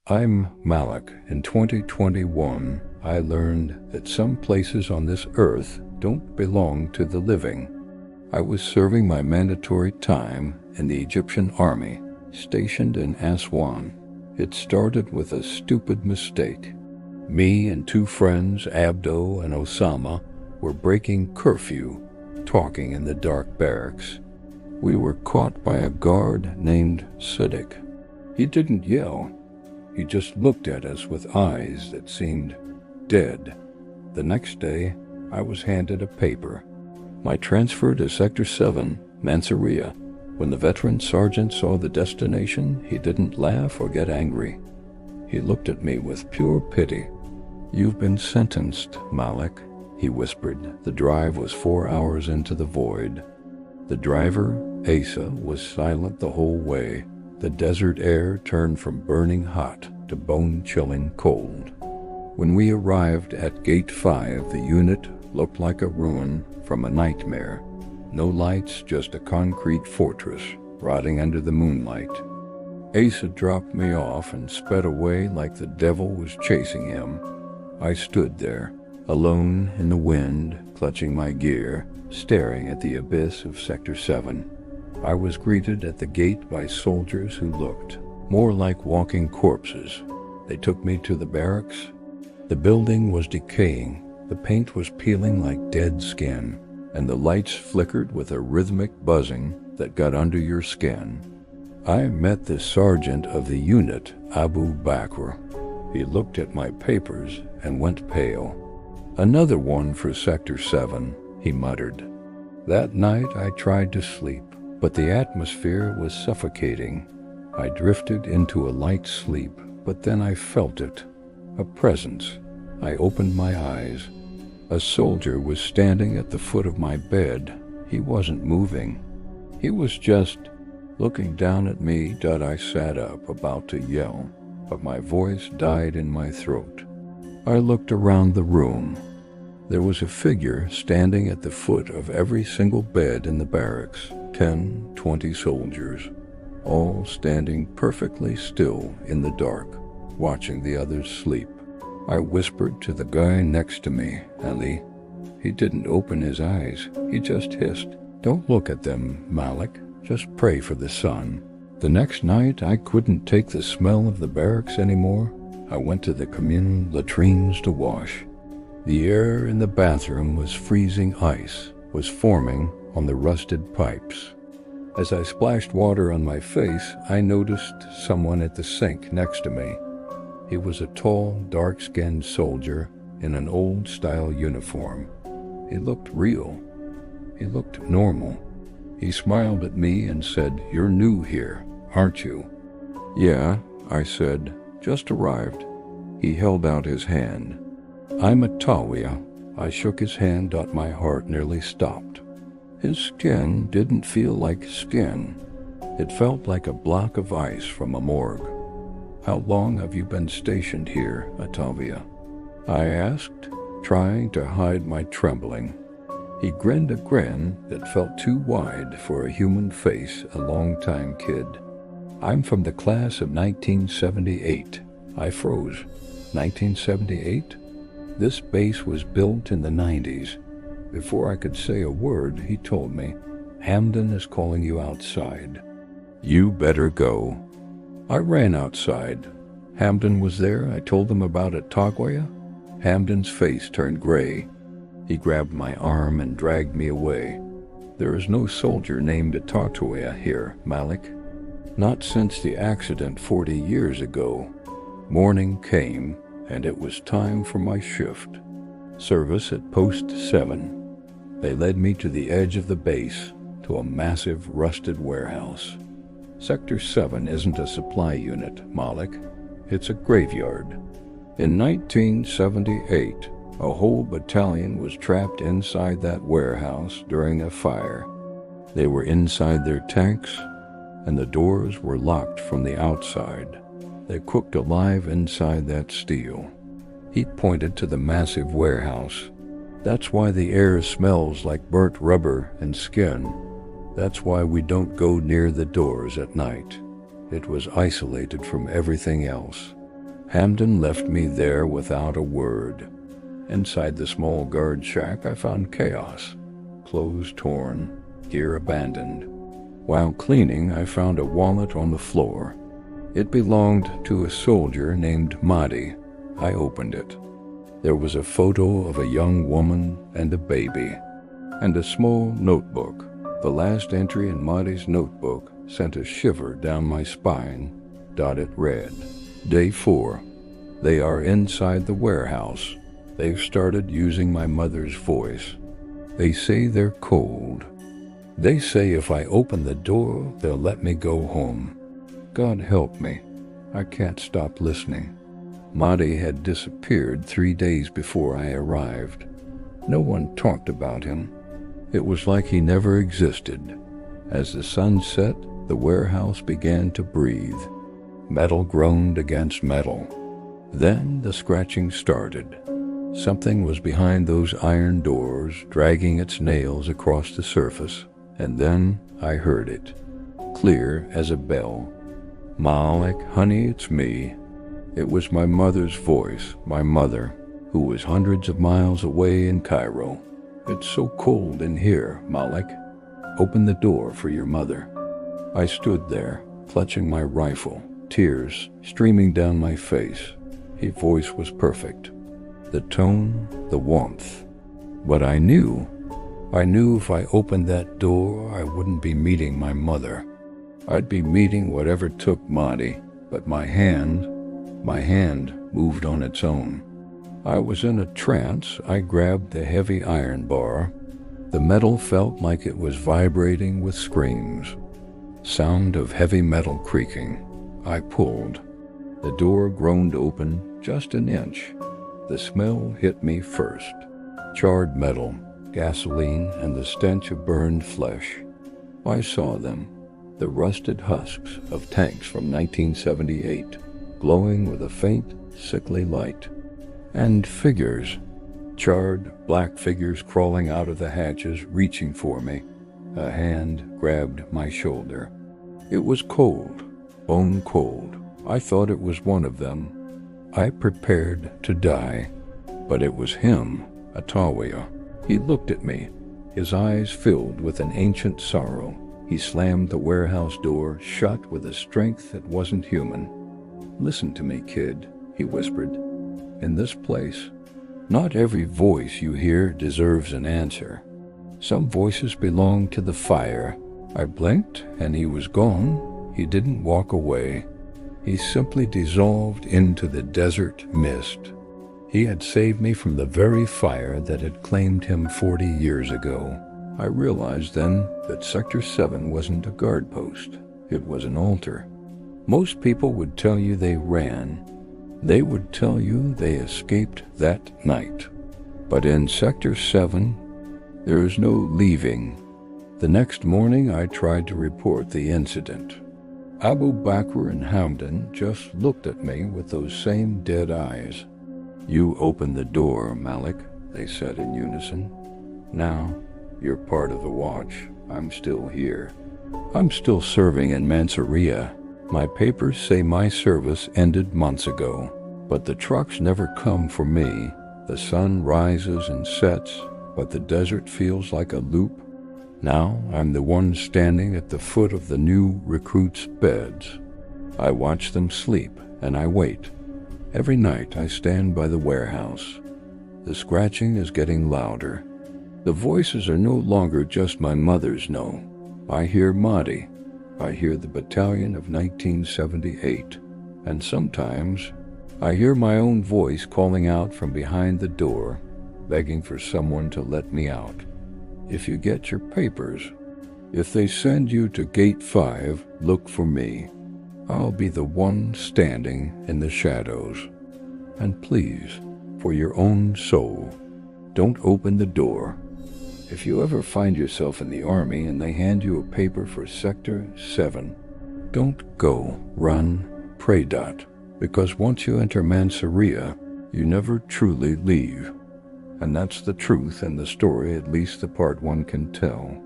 I'm Malik. In 2021, I learned that some places on this earth don't belong to the living. I was serving my mandatory time in the Egyptian army, stationed in Aswan. It started with a stupid mistake. Me and two friends, Abdo and Osama, were breaking curfew, talking in the dark barracks. We were caught by a guard named Siddiq. He didn't yell. He just looked at us with eyes that seemed dead. The next day, I was handed a paper. My transfer to Sector 7, Mansouriya. When the veteran sergeant saw the destination, he didn't laugh or get angry. He looked at me with pure pity. "You've been sentenced, Malik," he whispered. The drive was 4 hours into the void. The driver, Asa, was silent the whole way. The desert air turned from burning hot to bone-chilling cold. When we arrived at Gate 5, the unit looked like a ruin from a nightmare. No lights, just a concrete fortress rotting under the moonlight. Asa dropped me off and sped away like the devil was chasing him. I stood there, alone in the wind, clutching my gear, staring at the abyss of Sector 7. I was greeted at the gate by soldiers who looked more like walking corpses. They took me to the barracks. The building was decaying. The paint was peeling like dead skin, and the lights flickered with a rhythmic buzzing that got under your skin. I met the sergeant of the unit, Abu Bakr. He looked at my papers and went pale. "Another one for Sector 7, he muttered. That night I tried to sleep, but the atmosphere was suffocating. I drifted into a light sleep, but then I felt it, a presence. I opened my eyes. A soldier was standing at the foot of my bed. He wasn't moving. He was just looking down at me. I sat up, about to yell, but my voice died in my throat. I looked around the room. There was a figure standing at the foot of every single bed in the barracks, 10, 20 soldiers, all standing perfectly still in the dark, watching the others sleep. I whispered to the guy next to me, Ali. He didn't open his eyes. He just hissed, "Don't look at them, Malik. Just pray for the sun." The next night, I couldn't take the smell of the barracks anymore. I went to the communal latrines to wash. The air in the bathroom was freezing ice, was forming on the rusted pipes. As I splashed water on my face, I noticed someone at the sink next to me. He was a tall, dark-skinned soldier in an old-style uniform. He looked real. He looked normal. He smiled at me and said, "You're new here, aren't you?" "Yeah," I said, "just arrived." He held out his hand. "I'm a Tawiya." I shook his hand. My heart nearly stopped. His skin didn't feel like skin. It felt like a block of ice from a morgue. "How long have you been stationed here, Ataviya?" I asked, trying to hide my trembling. He grinned a grin that felt too wide for a human face, a long-time kid. "I'm from the class of 1978. I froze. 1978? This base was built in the 90s. Before I could say a word, he told me, "Hamdan is calling you outside. You better go." I ran outside. Hamdan was there. I told him about it. Tawiya. Hamdan's face turned gray. He grabbed my arm and dragged me away. "There is no soldier named Tawiya here, Malik. Not since the accident 40 years ago." Morning came, and it was time for my shift. Service at Post 7. They led me to the edge of the base, to a massive rusted warehouse. Sector 7 isn't a supply unit, Malik. It's a graveyard. In 1978, a whole battalion was trapped inside that warehouse during a fire. They were inside their tanks, and the doors were locked from the outside. They cooked alive inside that steel. He pointed to the massive warehouse. "That's why the air smells like burnt rubber and skin. That's why we don't go near the doors at night. It was isolated from everything else." Hamden left me there without a word. Inside the small guard shack, I found chaos. Clothes torn, gear abandoned. While cleaning, I found a wallet on the floor. It belonged to a soldier named Mahdi. I opened it. There was a photo of a young woman and a baby, and a small notebook. The last entry in Mahdi's notebook sent a shiver down my spine. It read, Day 4. They are inside the warehouse. They've started using my mother's voice. They say they're cold. They say if I open the door, they'll let me go home. God help me. I can't stop listening. Mahdi had disappeared 3 days before I arrived. No one talked about him. It was like he never existed. As the sun set, the warehouse began to breathe. Metal groaned against metal. Then the scratching started. Something was behind those iron doors, dragging its nails across the surface. And then I heard it, clear as a bell. Malik, honey, it's me. It was my mother's voice, my mother, who was hundreds of miles away in Cairo. It's so cold in here, Malik. Open the door for your mother. I stood there, clutching my rifle, tears streaming down my face. His voice was perfect. The tone, the warmth. But I knew if I opened that door, I wouldn't be meeting my mother. I'd be meeting whatever took Mahdi, but my hand moved on its own. I was in a trance. I grabbed the heavy iron bar. The metal felt like it was vibrating with screams. Sound of heavy metal creaking. I pulled. The door groaned open just an inch. The smell hit me first. Charred metal, gasoline, and the stench of burned flesh. I saw them, the rusted husks of tanks from 1978, glowing with a faint, sickly light. And figures, charred, black figures crawling out of the hatches, reaching for me. A hand grabbed my shoulder. It was cold, bone cold. I thought it was one of them. I prepared to die, but it was him, Atawiya. He looked at me, his eyes filled with an ancient sorrow. He slammed the warehouse door shut with a strength that wasn't human. Listen to me, kid, he whispered. In this place, not every voice you hear deserves an answer. Some voices belong to the fire. I blinked and he was gone. He didn't walk away. He simply dissolved into the desert mist. He had saved me from the very fire that had claimed him 40 years ago. I realized then that Sector 7 wasn't a guard post. It was an altar. Most people would tell you they ran. They would tell you they escaped that night. But in Sector 7, there is no leaving. The next morning, I tried to report the incident. Abu Bakr and Hamdan just looked at me with those same dead eyes. You opened the door, Malik, they said in unison. Now, you're part of the watch. I'm still here. I'm still serving in Mansouriya. My papers say my service ended months ago, but the trucks never come for me. The sun rises and sets, but the desert feels like a loop. Now I'm the one standing at the foot of the new recruits' beds. I watch them sleep, and I wait. Every night I stand by the warehouse. The scratching is getting louder. The voices are no longer just my mother's, no. I hear Mahdi. I hear the battalion of 1978. And sometimes I hear my own voice calling out from behind the door, begging for someone to let me out. If you get your papers, if they send you to Gate 5, look for me. I'll be the one standing in the shadows. And please, for your own soul, don't open the door. If you ever find yourself in the army and they hand you a paper for Sector 7, don't go, run, pray. Because once you enter Mansouriya, you never truly leave. And that's the truth and the story, at least the part one can tell.